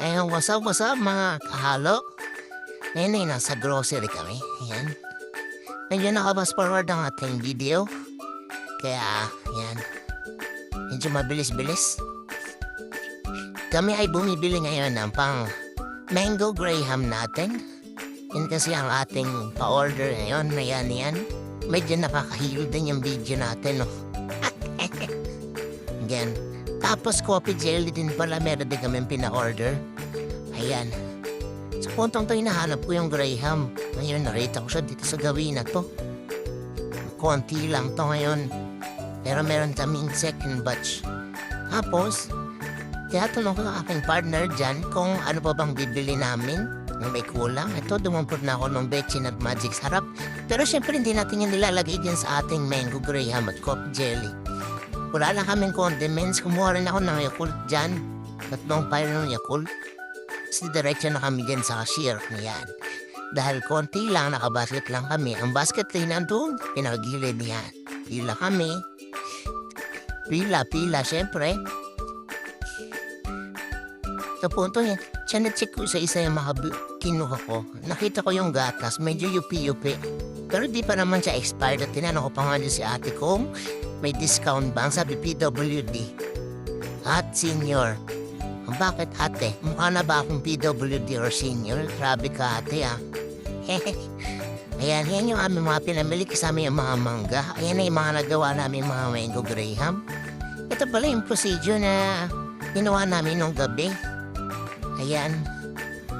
Ayun, what's up mga kahalo? Ngayon ay nasa grocery kami. Ayan. Medyo nakabas forward ang ating video. Kaya, ayan. Medyo mabilis-bilis. Kami ay bumibili ngayon ng pang mango graham natin. Yan kasi ang ating pa-order ngayon. Ayan. Medyo nakakahilo din yung video natin, no? Again. Tapos coffee jelly din pala meron din kami pina-order. Ayan. Sa puntong to hinahanap ko yung graham. Ngayon narita ko siya dito sa gawin na to. Konti lang to ngayon. Pero meron kaming second batch. Tapos, tinatanong ko ang aking partner dyan kung ano pa bang bibili namin. Kung may kulang. Ito, dumampot na ako ng bechin at magic sarap. Pero syempre hindi natin yung nilalagay dyan sa ating mango graham at coffee jelly. Wala lang kaming condiments. Kumuha rin ako ng Yakult dyan. Tatlong pile ng Yakult. Kasi diretso na kami dyan sa cashier. Yan. Dahil konti lang, nakabasket lang kami. Ang basket ay nandun. Pinagilid niyan. Pila kami. Pila, syempre. Sa punto yan, check ko isa-isa yung mga kinuha ko. Nakita ko yung gatas, medyo yupi-yupi. Pero di pa naman siya expired at tinanong ko pa nga dyan si ate ko. May discount ba? Sabi PWD. At senior. Bakit ate? Mukha na ba akong PWD or senior? Grabe ka ate ah. Ayan, yan yung aming mga pinamili kasama yung mga mangga. Ayan na yung mga nagawa namin mga mango graham. Ito pala yung procedure na ginawa namin nung gabi. Ayan.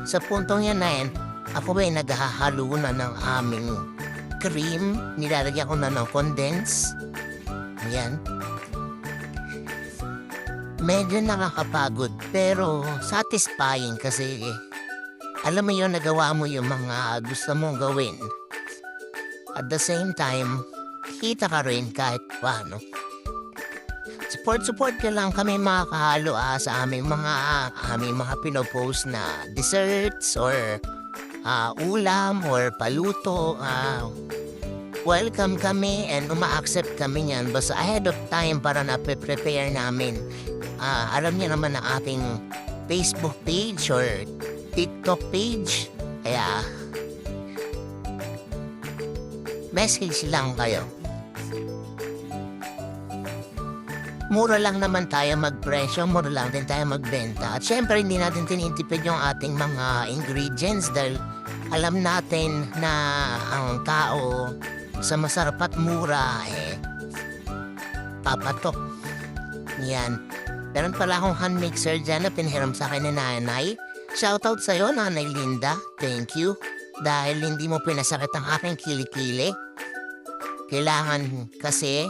Sa puntong yan na yan, ako ba yung naghahalo na ng aming cream. Nilalagyan ko na ng condense. Ayan. Medyo nakakapagod pero satisfying kasi alam mo yun, nagawa mo yung mga gusto mong gawin. At the same time, kita ka rin kahit paano. Support ka lang kami mga kahalo sa aming mga pinopost na desserts or ulam or paluto. Welcome kami and uma-accept kami niyan basta ahead of time para na-prepare namin. Alam niya naman ang ating Facebook page or TikTok page. Kaya message lang kayo. Mura lang naman tayo magpresyo, mura lang din tayo magbenta. At syempre hindi natin tinitipid yung ating mga ingredients dahil alam natin na ang tao sa masarap at mura, papatok. Yan. Meron pala akong hand mixer dyan na pinhiram sa akin ni nanay. Shoutout sa'yo, Nanay Linda. Thank you. Dahil hindi mo pinasakit ang aking kilikili. Kailangan kasi,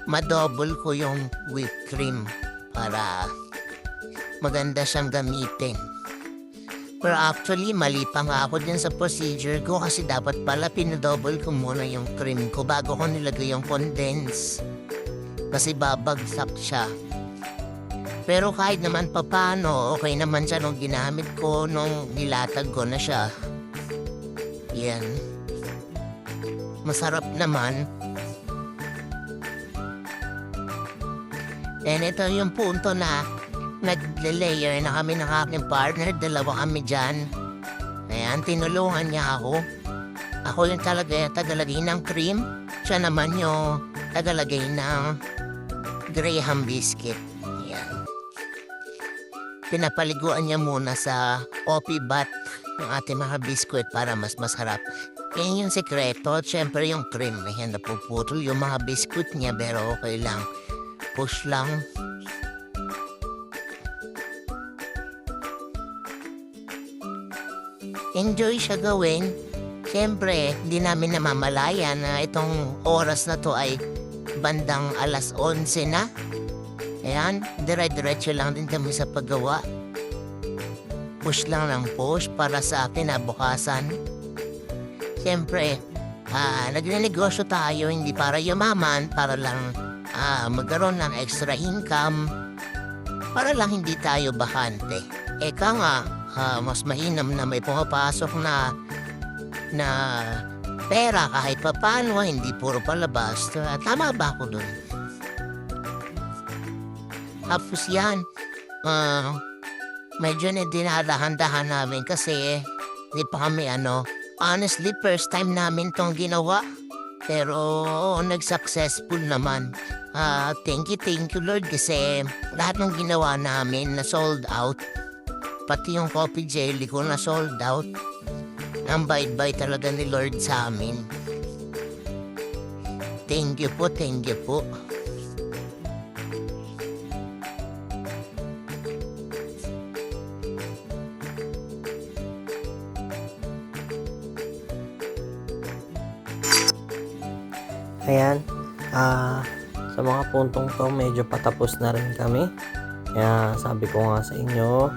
madouble ko yung whipped cream para maganda siyang gamitin. Pero actually, mali pa nga ako din sa procedure ko kasi dapat pala pinadouble ko muna yung cream ko bago ko nilagay yung condense. Kasi babagsak siya. Pero kahit naman papano, okay naman siya nung ginamit ko, nung nilatag ko na siya. Yan. Masarap naman. And ito yung punto na nagle-layer na kami ng aking partner, dalawa kami dyan. Ayan, tinulungan niya ako. Ako yung tagalagay ng cream. Siya naman yung tagalagay ng graham biscuit. Ayan. Pinapaliguan niya muna sa coffee bath yung ating mga biscuit para mas masarap. Yan yung sekreto. Siyempre yung cream. Ayan, napuputol yung mga biscuit niya pero okay lang. Push lang. Enjoy siya gawin. Siyempre, hindi namin namamalayan na itong oras na to ay bandang 11:00 na. Ayan, dire-diretso lang din kami sa paggawa. Push lang ng push para sa kinabukasan. Siyempre, nagnenegosyo tayo hindi para yumaman, para lang magkaroon ng extra income, para lang hindi tayo bakante. Eka nga, mas mainam na may pumapasok na pera kahit papano, hindi puro palabas. Tama ba ako dun? Tapos yan, Ah, medyo na dinadahan-dahan namin kasi di pa kami honestly first time namin tong ginawa. Pero nag-successful naman. Thank you Lord kasi lahat ng ginawa namin na sold out. Pati yung coffee jelly ko na sold out. Ang bait-bait talaga ni Lord sa amin. Thank you po, thank you po. Ayan, sa mga puntong to medyo patapos na rin kami. Kaya sabi ko nga sa inyo,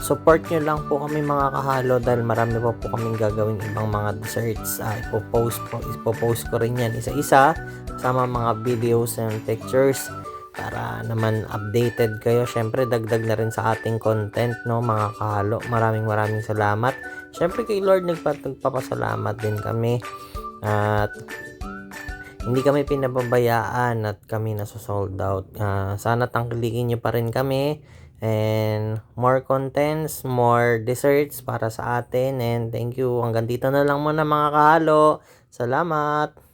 support nyo lang po kami mga kahalo dahil marami pa po kaming gagawin ibang mga desserts. Ipopost ko rin yan isa-isa kasama mga videos and pictures para naman updated kayo. Syempre dagdag na rin sa ating content, no mga kahalo. Maraming salamat. Syempre kay Lord nagpapasalamat din kami at hindi kami pinababayaan at kami nasa-sold out. Sana tangkilikin nyo pa rin kami and more contents, more desserts para sa atin, and thank you. Hanggang dito na lang muna mga kahalo. Salamat!